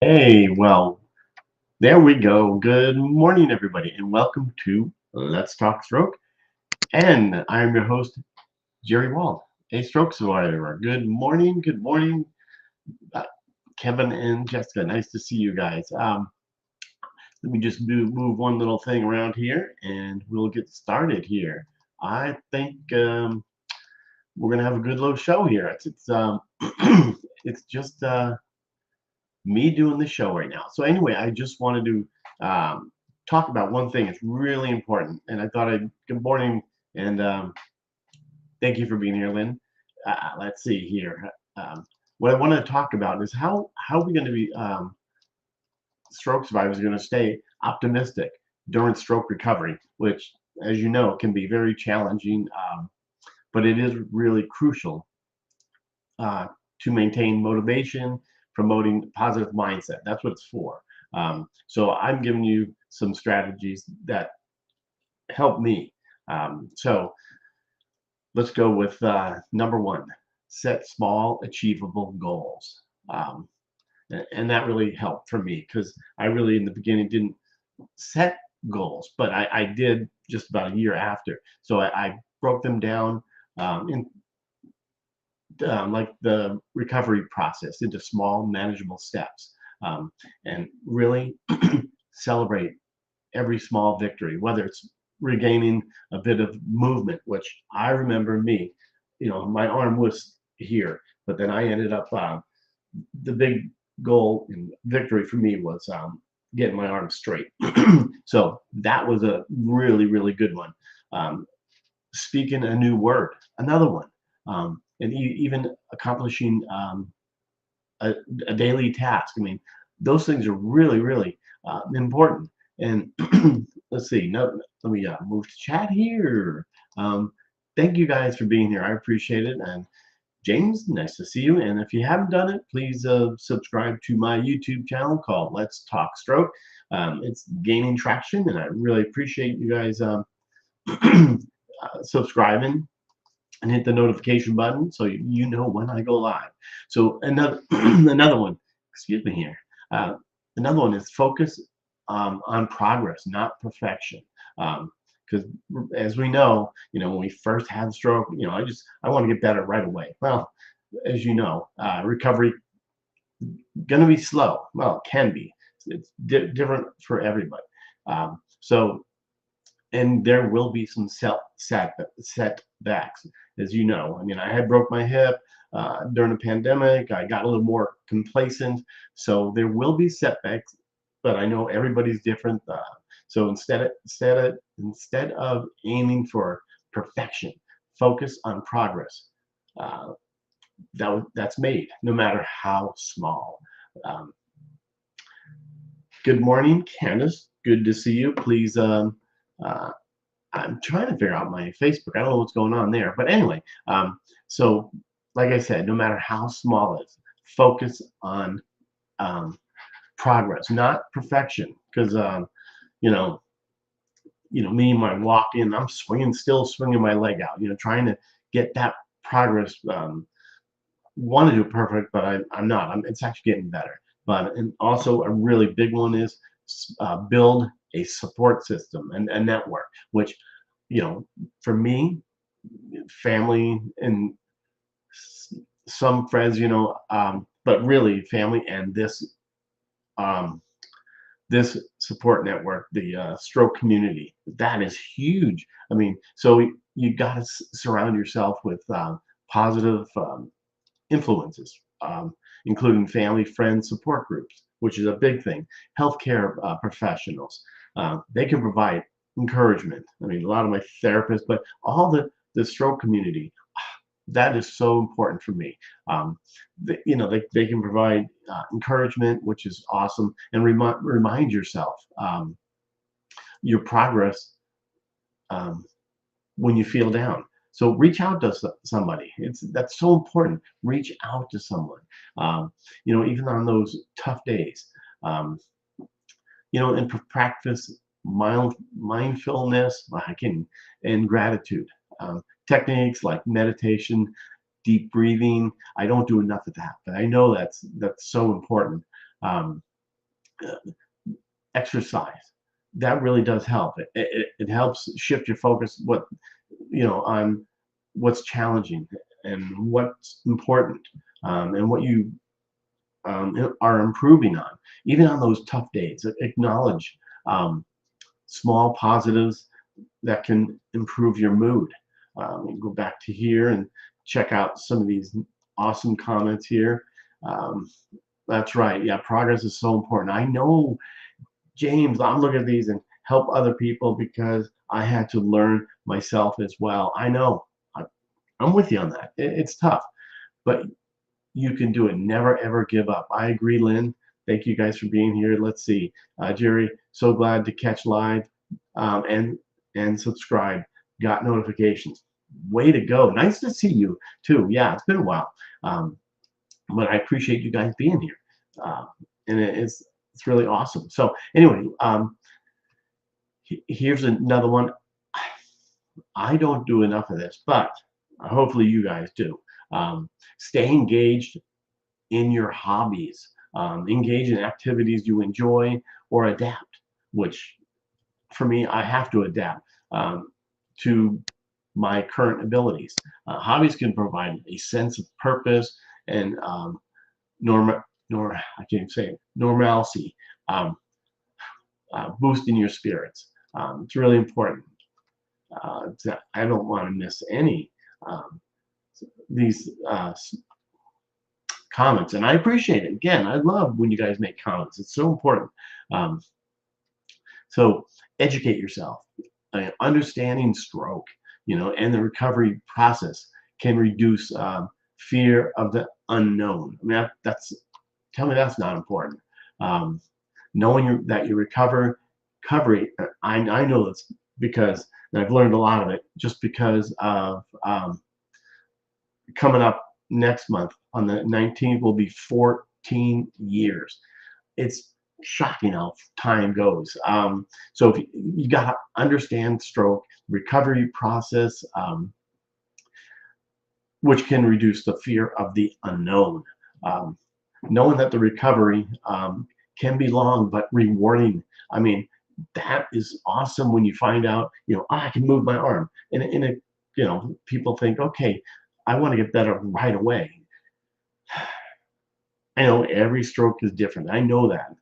Hey, well, there we go. Good morning, everybody, and welcome to Let's Talk Stroke. And I'm your host, Jerry Wald, a stroke survivor. Good morning, uh, Kevin and Jessica. Nice to see you guys. Let me just move one little thing around here, and we'll get started here. I think we're gonna have a good little show here. It's it's just me doing the show right now. So anyway, I just wanted to talk about one thing. It's really important, and I thought I'd good morning and thank you for being here, Lynn. Let's see here. What I want to talk about is how are we going to be stroke survivors are going to stay optimistic during stroke recovery, which, as you know, can be very challenging, but it is really crucial uh, to maintain motivation, promoting positive mindset. That's what it's for. So I'm giving you some strategies that help me. So let's go with number one: set small, achievable goals. Um, and that really helped for me because I really, in the beginning, didn't set goals, but I did just about a year after. So I broke them down in like the recovery process into small, manageable steps, and really celebrate every small victory, whether it's regaining a bit of movement, which I remember me, my arm was here, but then I ended up, the big goal and victory for me was getting my arm straight. So that was a really, really good one. Um, Speaking a new word, another one, and even accomplishing a, a daily task. I mean, those things are really, really important. And let's see. No, let me move to chat here. Um, Thank you guys for being here. I appreciate it. And James, nice to see you. And if you haven't done it, please subscribe to my YouTube channel called Let's Talk Stroke. It's gaining traction, and I really appreciate you guys subscribing and hit the notification button so you know when I go live. So another another one, excuse me here. Uh, Another one is focus on progress, not perfection. Because as we know, when we first had the stroke, I want to get better right away. Well, as you know, recovery gonna be slow. Well, it can be. It's different for everybody. So and there will be some setbacks, as you know. I mean, I had broke my hip during the pandemic. I got a little more complacent, so there will be setbacks. But I know everybody's different. So instead of aiming for perfection, focus on progress. Uh, that's made, no matter how small. Um, Good morning, Candace. Good to see you. Please uh, I'm trying to figure out my Facebook. I don't know what's going on there. But anyway, so like I said, no matter how small it is, focus on um, progress, not perfection. Because you know, me, my walk in, I'm still swinging my leg out. Trying to get that progress. Want to do perfect, but I'm not. It's actually getting better. But and also a really big one is build a support system and a network, which for me, family and some friends, but really family and um, this support network, the stroke community, that is huge. I mean, so you got to surround yourself with positive influences, including family, friends, support groups, which is a big thing. Healthcare professionals, they can provide encouragement. I mean, a lot of my therapists, but all the stroke community, that is so important for me. They can provide encouragement, which is awesome, and remind yourself your progress um, when you feel down. So reach out to somebody. That's so important. Reach out to someone. Even on those tough days. Um, and practice mindfulness, and gratitude. Techniques like meditation, deep breathing. I don't do enough of that, but I know that's so important. Um, exercise. That really does help. It helps shift your focus on what's challenging and what's important, and what you are improving on, even on those tough days. Acknowledge small positives that can improve your mood. Go back to here and check out some of these awesome comments here. Um, that's right. Yeah, progress is so important. I know, James, I'm looking at these and help other people because I had to learn myself as well. I know. I'm with you on that. It's tough, but you can do it. Never ever give up. I agree, Lynn. Thank you guys for being here. Let's see. Jerry, so glad to catch live, and subscribe. Got notifications. Way to go. Nice to see you too. Yeah, it's been a while. Um, but I appreciate you guys being here. Uh, and it's really awesome. So anyway, here's another one. I don't do enough of this, but hopefully you guys do. Stay engaged in your hobbies. Engage in activities you enjoy or adapt, which for me, I have to adapt to my current abilities. Hobbies can provide a sense of purpose and I can't say it, normalcy, um, boosting your spirits. It's really important. I don't want to miss any um, these comments, and I appreciate it. Again, I love when you guys make comments. It's so important. Um, so educate yourself. Understanding stroke, and the recovery process can reduce fear of the unknown. I mean, tell me that's not important. Um, knowing that you recovery, I know this because I've learned a lot of it just because of coming up next month on the 19th will be 14 years. It's shocking how time goes. So if you got to understand stroke recovery process, which can reduce the fear of the unknown. Um, knowing that the recovery can be long but rewarding. I mean, that is awesome when you find out, I can move my arm. People think, okay, I want to get better right away. I know every stroke is different. I know that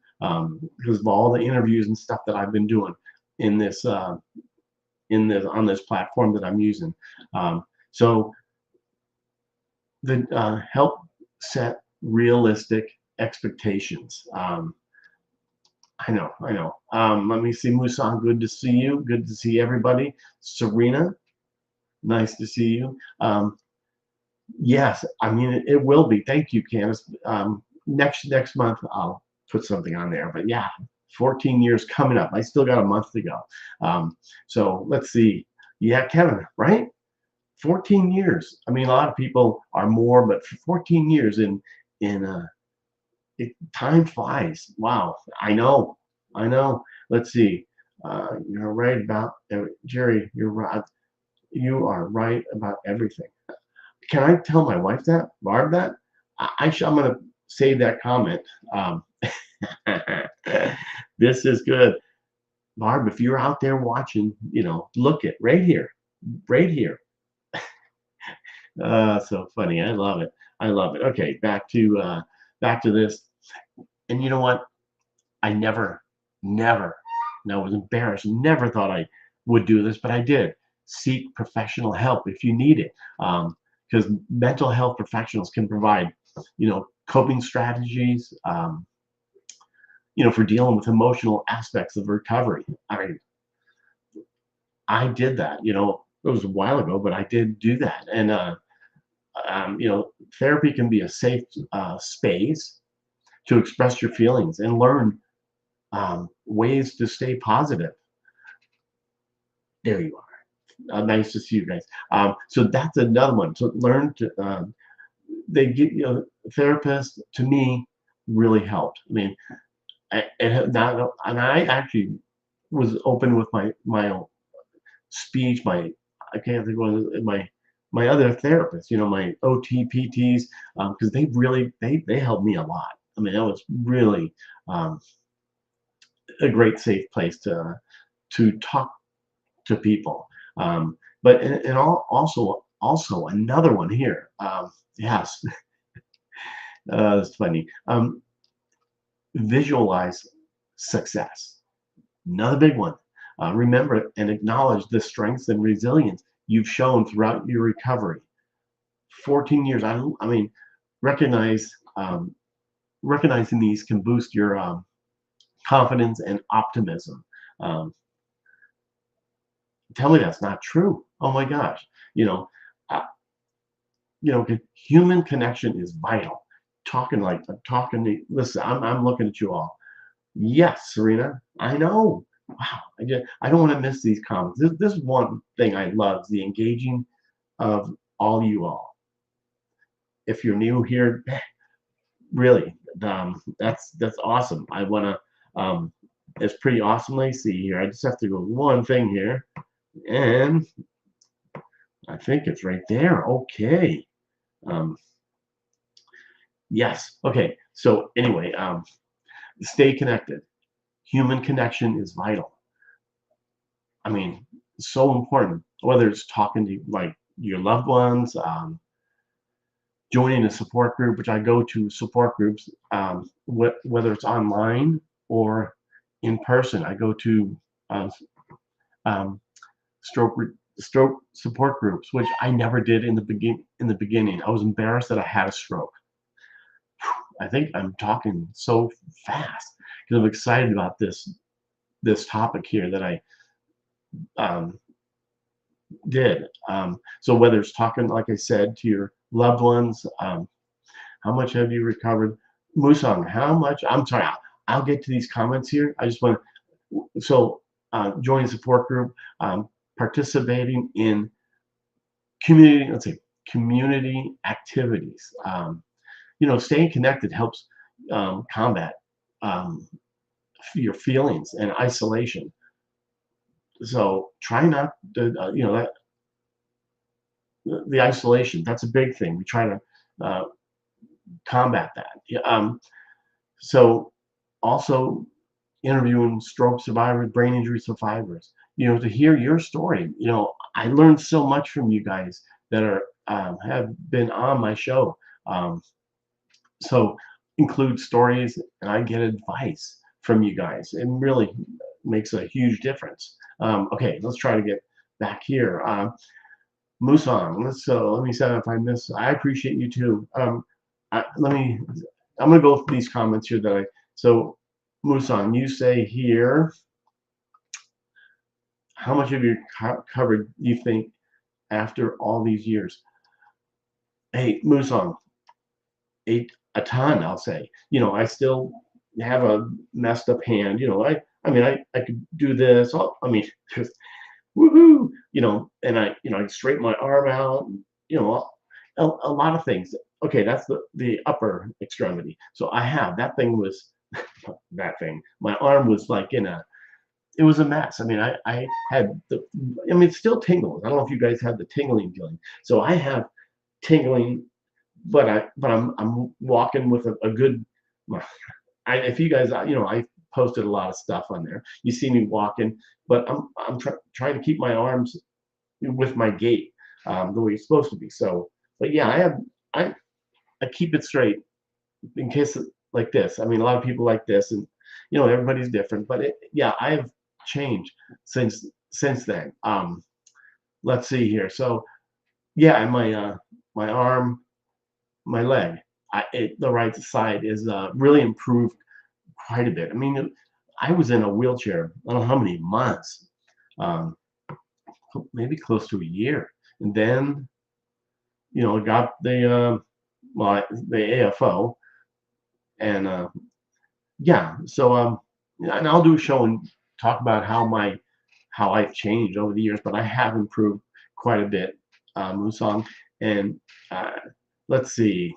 because of all the interviews and stuff that I've been doing in this on this platform that I'm using. So the help set realistic expectations. I know. Let me see, Musan. Good to see you. Good to see everybody. Serena, nice to see you. Yes, I mean it will be. Thank you, Candace. Next month I'll put something on there. But yeah, 14 years coming up. I still got a month to go. So let's see. Yeah, Kevin, right? 14 years. I mean, a lot of people are more, but for 14 years time flies. Wow, I know. Let's see. You're right about Jerry. You're right. You are right about everything. Can I tell my wife that, Barb, that? I'm going to save that comment. This is good. Barb, if you're out there watching, look at right here, right here. So funny. I love it. I love it. Okay, back to this. And you know what? I never, never, and I was embarrassed. Never thought I would do this, but I did. Seek professional help if you need it, because mental health professionals can provide, coping strategies, for dealing with emotional aspects of recovery. I did that. It was a while ago, but I did do that, and therapy can be a safe space to express your feelings and learn ways to stay positive. There you are. Nice to see you guys. So that's another one. So learn to, they get, therapists to me really helped. I mean, and I actually was open with my speech, I can't think what it was, my other therapists, my OT, PTs, because they helped me a lot. I mean, that was really, a great safe place to talk to people. But and also another one here. Yes, it's funny. Visualize success. Another big one. Remember and acknowledge the strengths and resilience you've shown throughout your recovery. 14 years. I mean, recognize recognizing these can boost your confidence and optimism. Um, Tell me that's not true. Oh my gosh. You know, uh, human connection is vital. Talking to listen. I'm looking at you all. Yes, Serena, I know. Wow, I don't want to miss these comments. This is one thing I love, the engaging of all you all. If you're new here, really, that's awesome. I want to, it's pretty awesomely see here. I just have to go one thing here, and I think it's right there. Okay. Um, yes. Okay. So anyway, stay connected. Human connection is vital. I mean, so important. Whether it's talking to like your loved ones, joining a support group, which I go to support groups, whether it's online or in person. I go to um, um, stroke stroke support groups, which I never did in the beginning. I was embarrassed that I had a stroke. I think I'm talking so fast because I'm excited about this topic here that I um, did. So whether it's talking, like I said, to your loved ones, how much have you recovered? Musang, how much? I'm sorry, I'll get to these comments here. I just want to, so join a support group, participating in community, let's say community activities. Staying connected helps combat um, your feelings and isolation. So try not to, the isolation, that's a big thing. We try to uh, combat that. Yeah, so also interviewing stroke survivors, brain injury survivors, to hear your story. I learned so much from you guys that are have been on my show. Um, so include stories and I get advice from you guys. It really makes a huge difference. Okay, let's try to get back here. Musang, let me say if I miss. I appreciate you too. I'm gonna go through these comments here that so Musang, you say here, how much have you covered, you think, after all these years? Hey, Musang, a ton, I'll say. I still have a messed up hand. I mean, I could do this. I mean, just woohoo, and I straighten my arm out, a lot of things. Okay, that's the upper extremity. So I have that thing was that thing. My arm was like it was a mess. I mean, I had it still tingles. I don't know if you guys have the tingling feeling. So I have tingling, but I'm walking with a good. If you guys, I posted a lot of stuff on there. You see me walking, but I'm trying to keep my arms with my gait the way it's supposed to be. So, but yeah, I keep it straight in case like this. I mean, a lot of people like this, and everybody's different. But yeah, I have changed since then. Let's see here. So yeah, and my arm, my leg, the right side is really improved quite a bit. I mean, I was in a wheelchair. I don't know how many months, um, maybe close to a year, and then got the AFO, and yeah. So and I'll do a show and talk about how I've changed over the years, but I have improved quite a bit, Musong. And uh, let's see,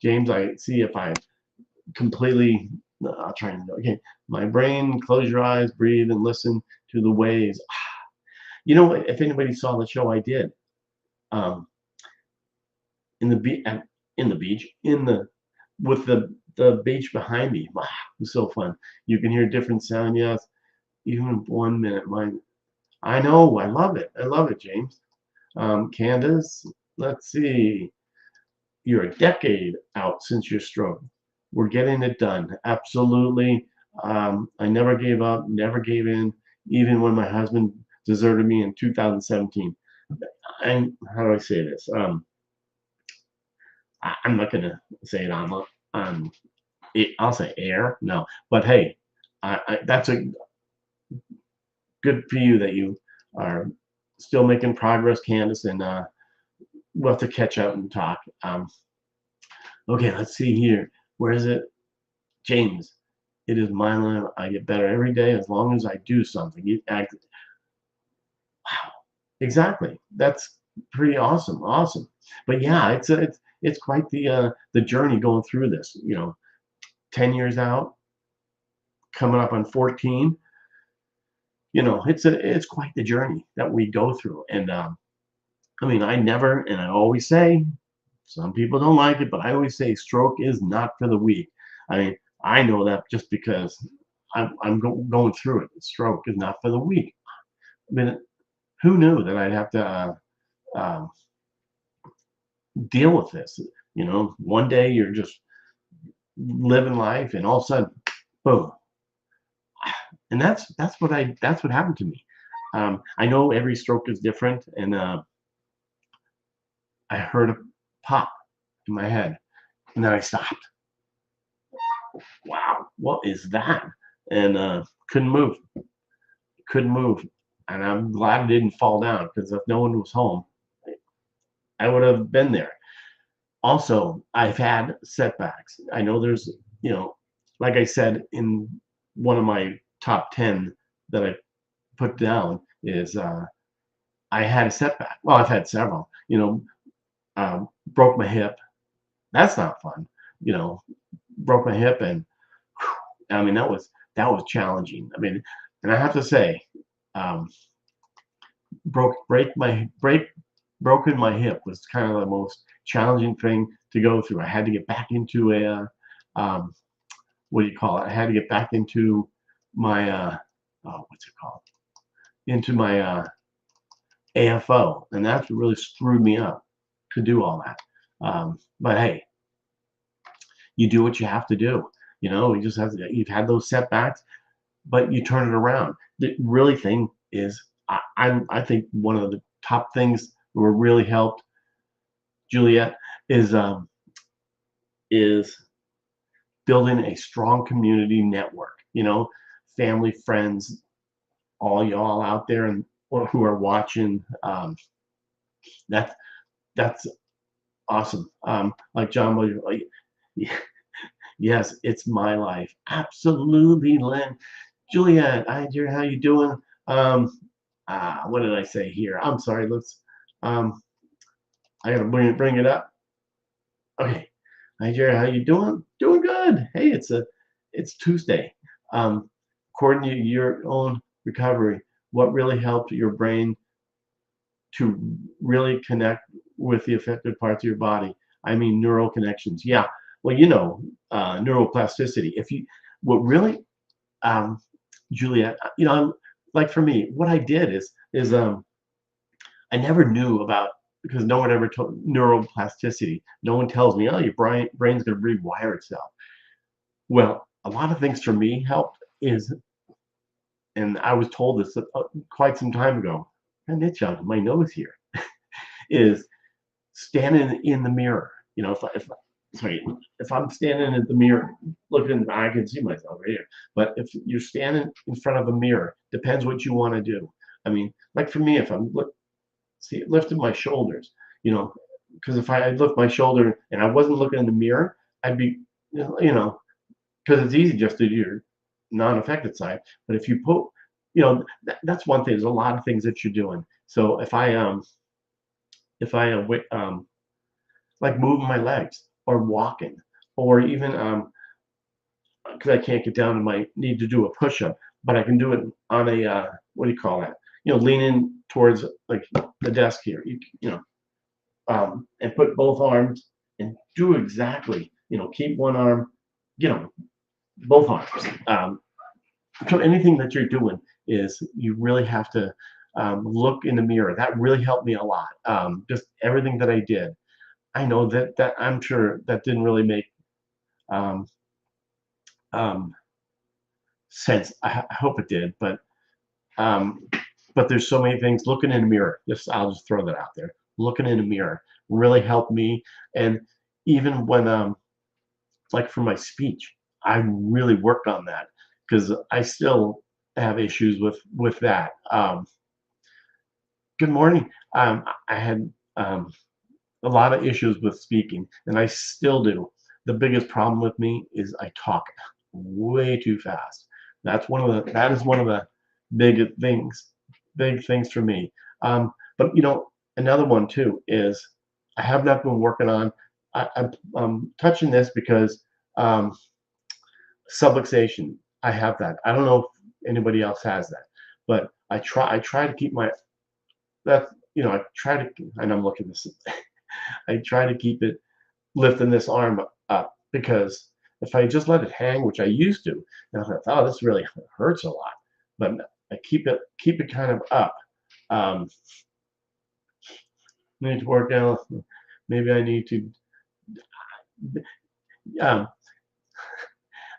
James. I see if I completely. I'll try and okay. My brain. Close your eyes, breathe, and listen to the waves. If anybody saw the show I did, um, in the beach, with the the beach behind me. Wow, it was so fun. You can hear different sound. Yes, even 1 minute. Mine. I know. I love it. I love it, James. Candace, let's see. You're a decade out since your stroke. We're getting it done. Absolutely. I never gave up, never gave in, even when my husband deserted me in 2017. And how do I say this? I'm not going to say it on I'll say air. No, but hey, that's a good for you that you are still making progress, Candace, and we'll have to catch up and talk. Okay, let's see here. Where is it? James, it is my life. I get better every day as long as I do something. Wow, exactly. That's pretty awesome. Awesome. But yeah, it's quite the journey going through this. 10 years out, coming up on 14. It's quite the journey that we go through. And I mean, I always say, some people don't like it, but I always say stroke is not for the weak. I mean, I know that just because going through it. Stroke is not for the weak. I mean, who knew that I'd have to uh, deal with this? One day you're just living life, and all of a sudden, boom. And that's what happened to me. I know every stroke is different, and I heard a pop in my head, and then I stopped. Wow, what is that? And couldn't move, couldn't move. And I'm glad I didn't fall down, because if no one was home, I would have been there. Also, I've had setbacks. I know there's, like I said in one of my top 10 that I put down is I had a setback. Well, I've had several. Broke my hip. That's not fun. You know, broke my hip, and I mean that was challenging. I mean, and I have to say, um, broken my hip was kind of the most challenging thing to go through. I had to get back into a what do you call it? I had to get back into my what's it called? Into my AFO, and that's what really screwed me up to do all that. But hey, you do what you have to do. You just have to. You've had those setbacks, but you turn it around. The really thing is, I think one of the top things that really helped Juliet is building a strong community network. Family, friends, all y'all out there and or who are watching. That's that's awesome. Like John, like, yes, it's my life. Absolutely, Len. Juliet, hi dear, how you doing? What did I say here? I'm sorry. I gotta bring it up. Okay. Hi Jerry, how you doing? Doing good. Hey, it's Tuesday. According to your own recovery, what really helped your brain to really connect with the affected parts of your body? I mean, neural connections. Yeah. Well, neuroplasticity. What really, um, Juliet, like for me, what I did is I never knew about, because no one ever told neuroplasticity. No one tells me, oh, your brain's going to rewire itself. Well, a lot of things for me helped and I was told this quite some time ago, and it's on my nose here, is standing in the mirror. If I'm standing in the mirror, looking, I can see myself right here. But if you're standing in front of a mirror, depends what you want to do. I mean, like for me, if I'm lifting my shoulders, because if I lift my shoulder and I wasn't looking in the mirror, I'd be, because it's easy just to do your non-affected side. But if you put, that's one thing. There's a lot of things that you're doing. So if I like moving my legs or walking, or even because I can't get down and might need to do a push-up, but I can do it on a what do you call that? Leaning towards like the desk here. And put both arms and do exactly. Keep one arm you know, both arms. So anything that you're doing is you really have to look in the mirror. That really helped me a lot. Just everything that I did. I know that I'm sure that didn't really make um, um, sense. I hope it did, um, but there's so many things. Looking in the mirror. Just I'll just throw that out there. Looking in the mirror really helped me, and even when like for my speech, I really worked on that because I still have issues with that. Good morning. I had a lot of issues with speaking, and I still do. The biggest problem with me is I talk way too fast. That is one of the big things for me. But another one too is I have not been working on. I'm touching this because um, subluxation. I have that. I don't know if anybody else has that, but I try to keep my that I try to, and I'm looking this. I try to keep it lifting this arm up because if I just let it hang, which I used to, and I thought, oh, this really hurts a lot, but I keep it kind of up. Um, Need to work out. Maybe I need to.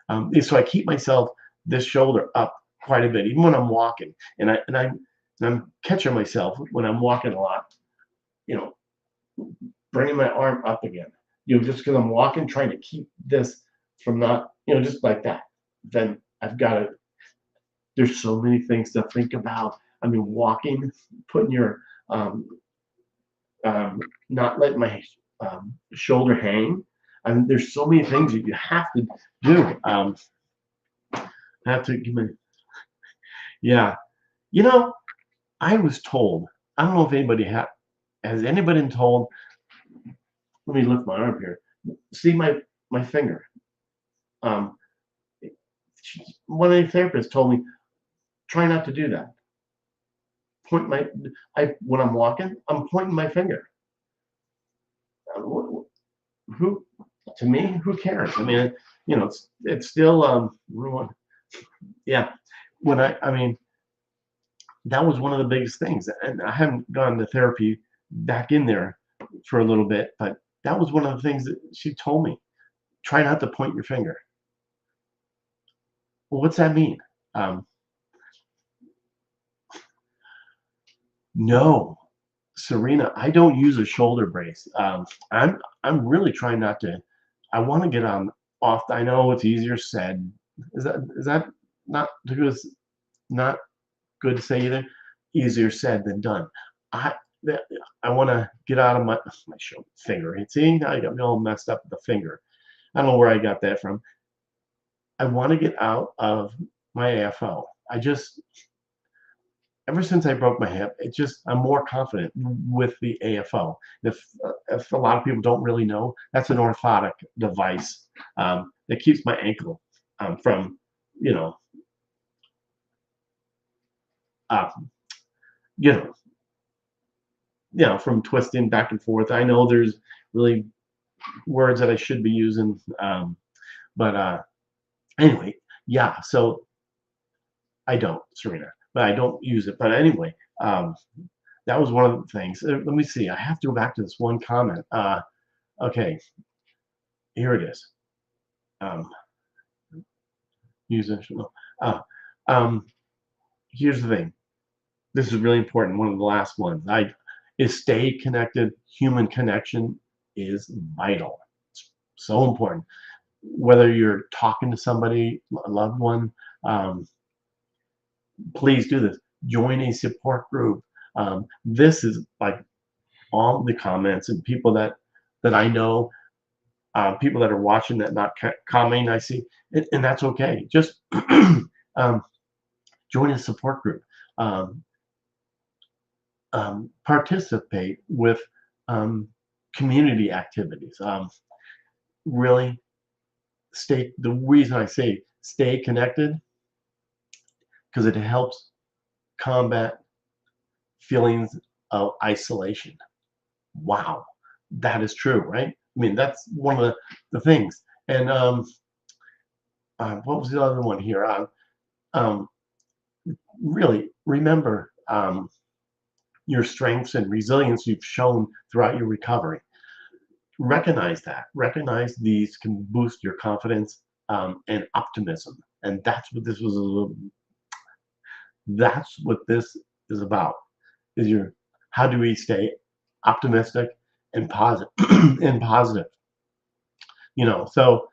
Um, so I keep myself this shoulder up quite a bit, even when I'm walking, and I'm catching myself when I'm walking a lot. You know, bringing my arm up again. Just because I'm walking, trying to keep this from not, just like that. Then I've got to. There's so many things to think about. I mean, walking, putting your, um, not letting my shoulder hang. I mean, there's so many things that you have to do. I have to give me, yeah. You know, I was told. I don't know if anybody has anybody been told. Let me lift my arm here. See my finger. Um, One of the therapists told me, try not to do that. Point my, when I'm walking, I'm pointing my finger. Who, to me, who cares? I mean, it's still, yeah. I mean, that was one of the biggest things, and I haven't gone to therapy back in there for a little bit, but that was one of the things that she told me. Try not to point your finger. Well, what's that mean? Um, no, Serena, I don't use a shoulder brace. I'm really trying not to. I want to get on off. I know it's easier said. Is that not good? Not good to say either. Easier said than done. I I want to get out of my shoulder finger. See, now you got me all messed up with the finger. I don't know where I got that from. I want to get out of my AFO. I just ever since I broke my hip, I'm more confident with the AFO. If a lot of people don't really know, that's an orthotic device that keeps my ankle from, you know, uh, you know, from twisting back and forth. I know there's really words that I should be using, but anyway, yeah. So I don't, Serena, but I don't use it. But anyway, that was one of the things. Let me see. I have to go back to this one comment. Okay, here it is. Musician. Uh, um, Here's the thing. This is really important. One of the last ones. Is stay connected. Human connection is vital. It's so important. Whether you're talking to somebody, a loved one, um, please do this. Join a support group. This is like all the comments and people that I know, people that are watching that not commenting, I see, and that's okay. Just um, join a support group. Um, Participate with um, community activities. Really stay. The reason I say stay connected because it helps combat feelings of isolation. Wow, that is true, right? I mean, that's one of the things. And what was the other one here? Um, really remember your strengths and resilience you've shown throughout your recovery. Recognize that. Recognize these can boost your confidence and optimism. And that's what this is about. Is your how do we stay optimistic and positive and positive? So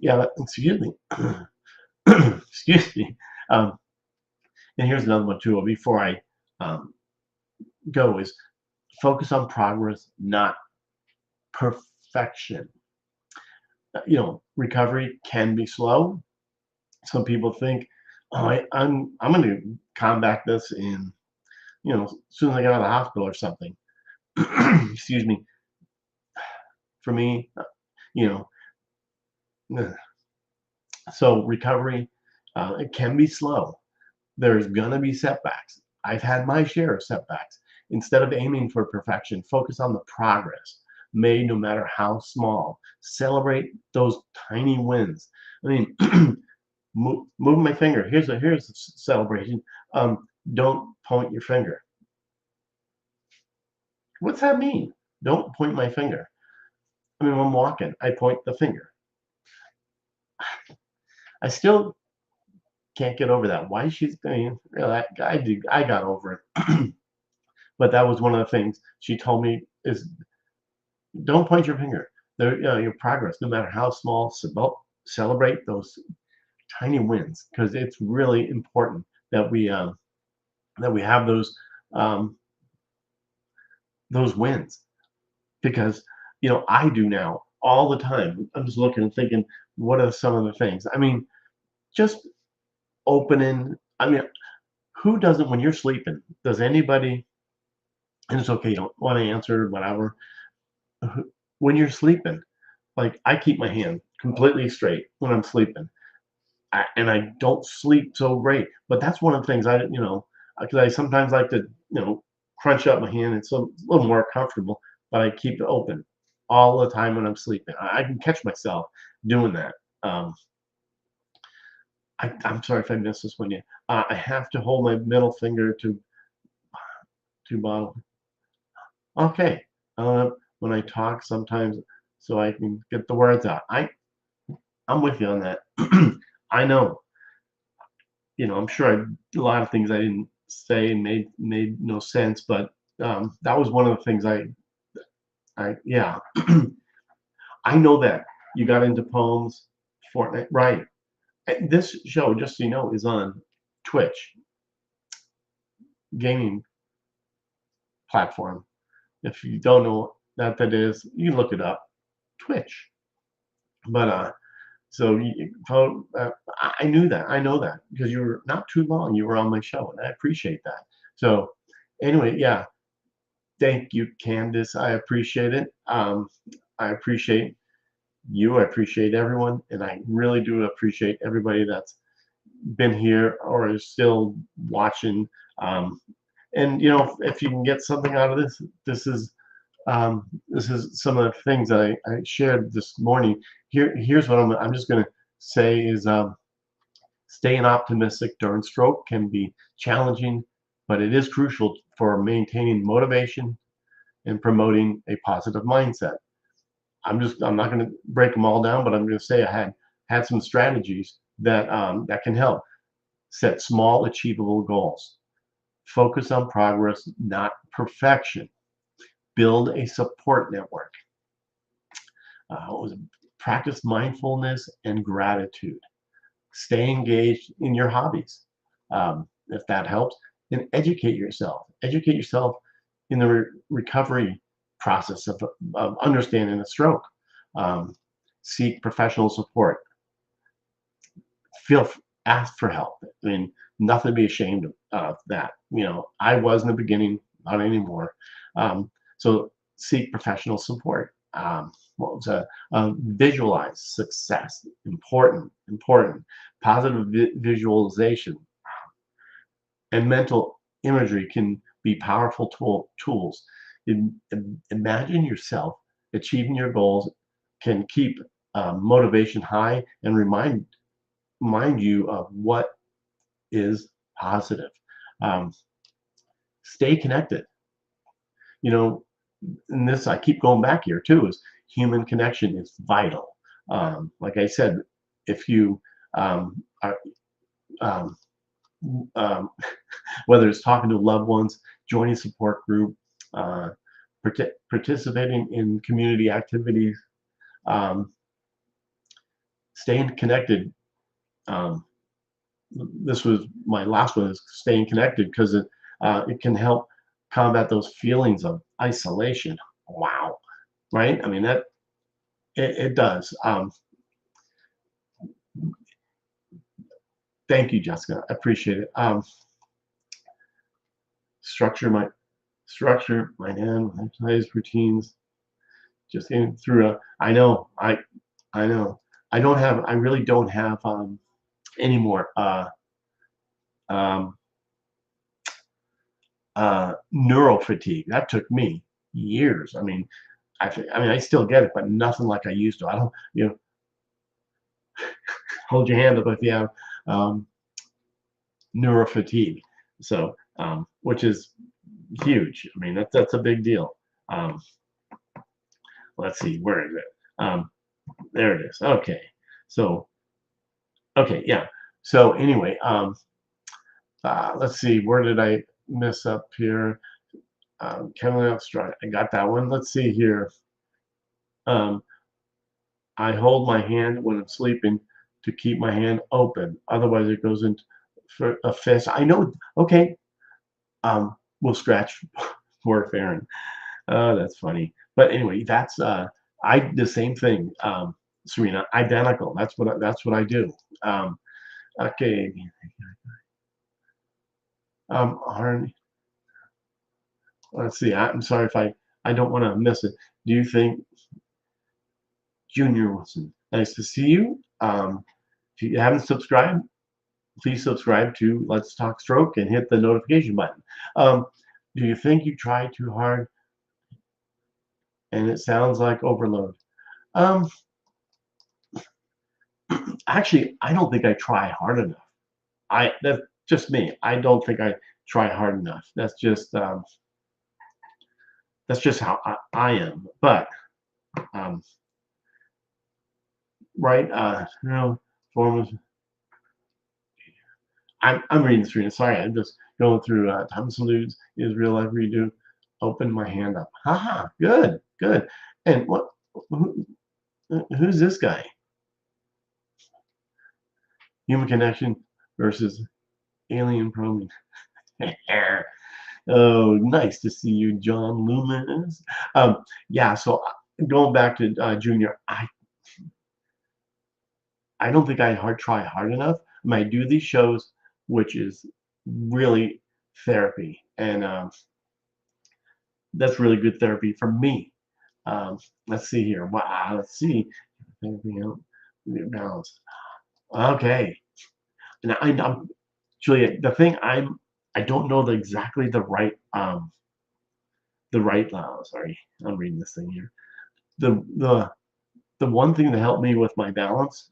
yeah, excuse me. Excuse me. Um, and here's another one too. Before I um, go, is focus on progress, not perfection. Recovery can be slow. Some people think, oh, I'm going to combat this in as soon as I get out of the hospital or something. Excuse me. For me, you know, so recovery it can be slow. There's gonna be setbacks. I've had my share of setbacks. Instead of aiming for perfection, focus on the progress made, no matter how small. Celebrate those tiny wins. I mean, move my finger. Here's a celebration. Don't point your finger. What's that mean? Don't point my finger. I mean, when I'm walking, I point the finger. I still can't get over that. Why she's doing, I got over it. But that was one of the things she told me is don't point your finger. Your progress, no matter how small, celebrate those tiny wins, because it's really important that we have um, those wins. Because I do now all the time. I'm just looking and thinking, what are some of the things? I mean, just opening. I mean, who doesn't when you're sleeping? Does anybody? And it's okay. You don't want to answer whatever. When you're sleeping, like I keep my hand completely straight when I'm sleeping, and I don't sleep so great. But that's one of the things because I sometimes like to crunch up my hand. It's a little more comfortable, but I keep it open all the time when I'm sleeping. I can catch myself doing that. Um, I'm sorry if I missed this one yet. I have to hold my middle finger to bottle. Okay. When I talk sometimes so I can get the words out. I'm with you on that. I know, I'm sure a lot of things I didn't say made no sense, but that was one of the things yeah. I know that you got into poems, Fortnite, right? This show, just so you know, is on Twitch gaming platform. If you don't know that is, you can look it up, Twitch. But so I knew that. I know that because you were not too long. You were on my show, and I appreciate that. So anyway, yeah. Thank you, Candace. I appreciate it. I appreciate you. I appreciate everyone, and I really do appreciate everybody that's been here or is still watching. And if you can get something out of this, this is some of the things I shared this morning. Here's what I'm just going to say is staying optimistic during stroke can be challenging, but it is crucial for maintaining motivation and promoting a positive mindset. I'm not going to break them all down, but I'm going to say I had some strategies that can help. Set small, achievable goals. Focus on progress, not perfection. Build a support network. Practice mindfulness and gratitude. Stay engaged in your hobbies, if that helps. And educate yourself. Educate yourself in the recovery process of understanding a stroke. Seek professional support. Feel ask for help. I mean, nothing to be ashamed of that. I was in the beginning, not anymore. So seek professional support. What was that? Visualize success. Important. Positive visualization and mental imagery can be powerful tools. Imagine yourself achieving your goals can keep motivation high and remind you of what is positive. Um, Stay connected. You know, and this I keep going back here too, is human connection is vital. Like I said, if you are um, um, whether it's talking to loved ones, joining a support group, uh, participating in community activities, um, staying connected. Um, this was my last one, is staying connected, because it can help combat those feelings of isolation. Wow, right? I mean, that it does. Thank you, Jessica. I appreciate it. Structure my exercise routines, just in through a. I know. I really don't have any more um, neural fatigue. That took me years. I mean, I still get it, but nothing like I used to. I don't, hold your hand up if you have um, neural fatigue. So, which is huge. I mean, that's a big deal. Um, let's see, where is it? There it is. Okay. So, okay, yeah. So anyway, let's see, where did I mess up here? Kevin Elstride, I got that one. Let's see here. Um, I hold my hand when I'm sleeping to keep my hand open. Otherwise, it goes into a fist. I know. Okay. We'll scratch for Farron. Oh, that's funny. But anyway, that's I the same thing. Serena, identical. That's what I do. Okay. Harn, let's see. I'm sorry if I don't want to miss it. Do you think Junior Wilson? Nice to see you. If you haven't subscribed, please subscribe to Let's Talk Stroke and hit the notification button. Do you think you try too hard and it sounds like overload? Um, Actually, I don't think I try hard enough. That's just me. I don't think I try hard enough. That's just how I am. But um, right, forms. I'm reading through it. Sorry, I'm just going through Thomas Salutes is real life redo. Open my hand up. Haha, good, good. And who, who's this guy? Human connection versus alien probing. Oh, nice to see you, John Loomis. Yeah, so going back to Junior, I don't think I try hard enough. I mean, I do these shows, which is really therapy, and that's really good therapy for me. Let's see here. Wow, let's see. Anything else? Balance. Okay. And I'm Julia. The thing I don't know exactly the right. Sorry, I'm reading this thing here. The the the one thing that helped me with my balance,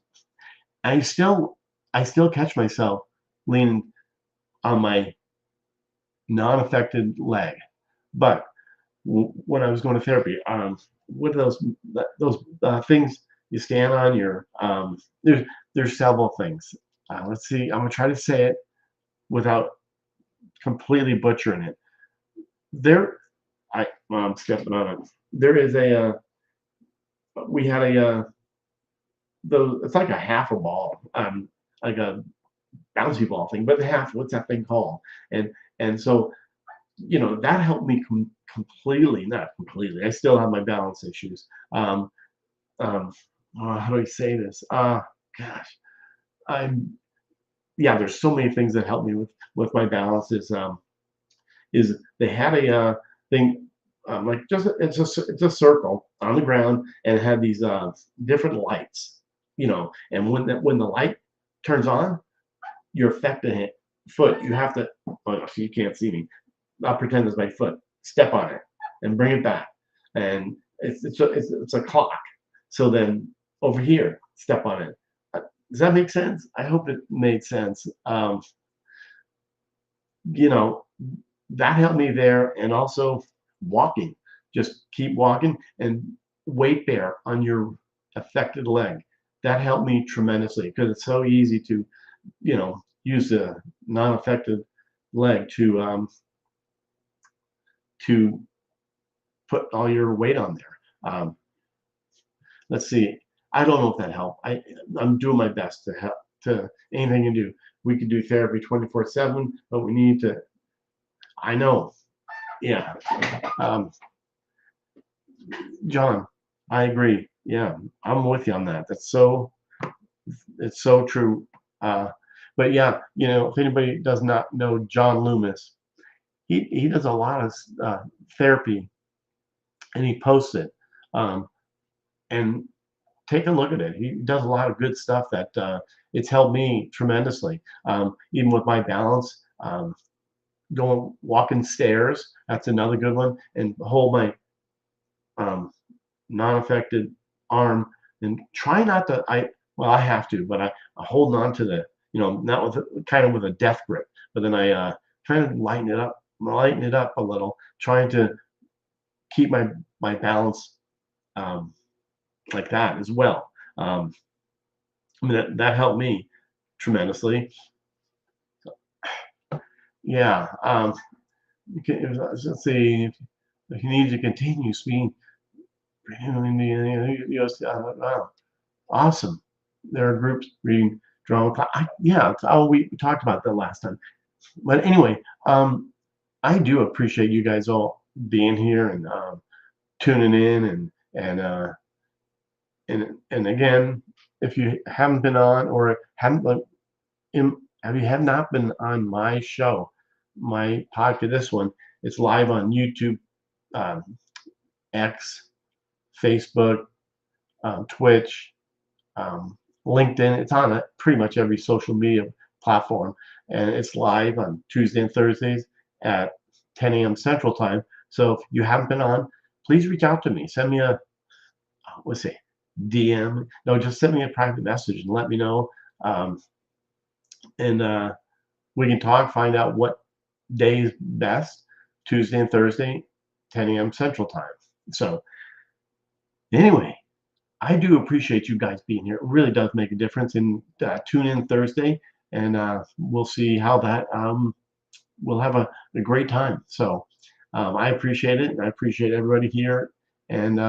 I still I still catch myself leaning on my non-affected leg, but when I was going to therapy, what are those things you stand on? There's several things. Let's see. I'm gonna try to say it without completely butchering it. There, I'm stepping on it. There is we had it's like a half a ball, like a bouncy ball thing, but half. What's that thing called? And so that helped me completely, not completely. I still have my balance issues. Um, how do I say this? Gosh, I'm yeah. There's so many things that help me with my balance. Is they had a thing like it's a circle on the ground and it had these different lights, and when the light turns on, your affected foot, you have to. Oh, so you can't see me. I'll pretend it's my foot. Step on it and bring it back, and it's a clock. So then over here, step on it. Does that make sense? I hope it made sense. You know, that helped me there, and also walking. Just keep walking and weight bear on your affected leg. That helped me tremendously because it's so easy to, use the non-affected leg to put all your weight on there. Let's see. I don't know if that helped. I'm doing my best to help to anything you do. We could do therapy 24/7, but we need to. I know. Yeah. Um, John, I agree. Yeah, I'm with you on that. It's so true. Uh, but yeah, if anybody does not know John Loomis, he does a lot of therapy, and he posts it. Um, and take a look at it. He does a lot of good stuff that it's helped me tremendously. Even with my balance, going walking stairs. That's another good one. And hold my um, non-affected arm and try not to. I have to, but I hold on to the not with kind of with a death grip, but then I try to lighten it up a little, trying to keep my balance um, like that as well. I mean that helped me tremendously. Yeah. Let's see if you need to continue speaking. Yes, wow, awesome. There are groups reading drama. Yeah, we talked about that last time. But anyway, I do appreciate you guys all being here and tuning in and again, if you haven't been on or haven't have you have not been on my show, my podcast, this one, it's live on YouTube, um, X, Facebook, Twitch, um, LinkedIn. It's on pretty much every social media platform, and it's live on Tuesday and Thursdays at 10 a.m. Central Time. So if you haven't been on, please reach out to me. Send me a let's say DM. No, just send me a private message and let me know, and we can talk. Find out what day is best. Tuesday and Thursday, 10 a.m. Central Time. So anyway, I do appreciate you guys being here. It really does make a difference. And tune in Thursday, and we'll see how that. We'll have a great time. So I appreciate it, and I appreciate everybody here. And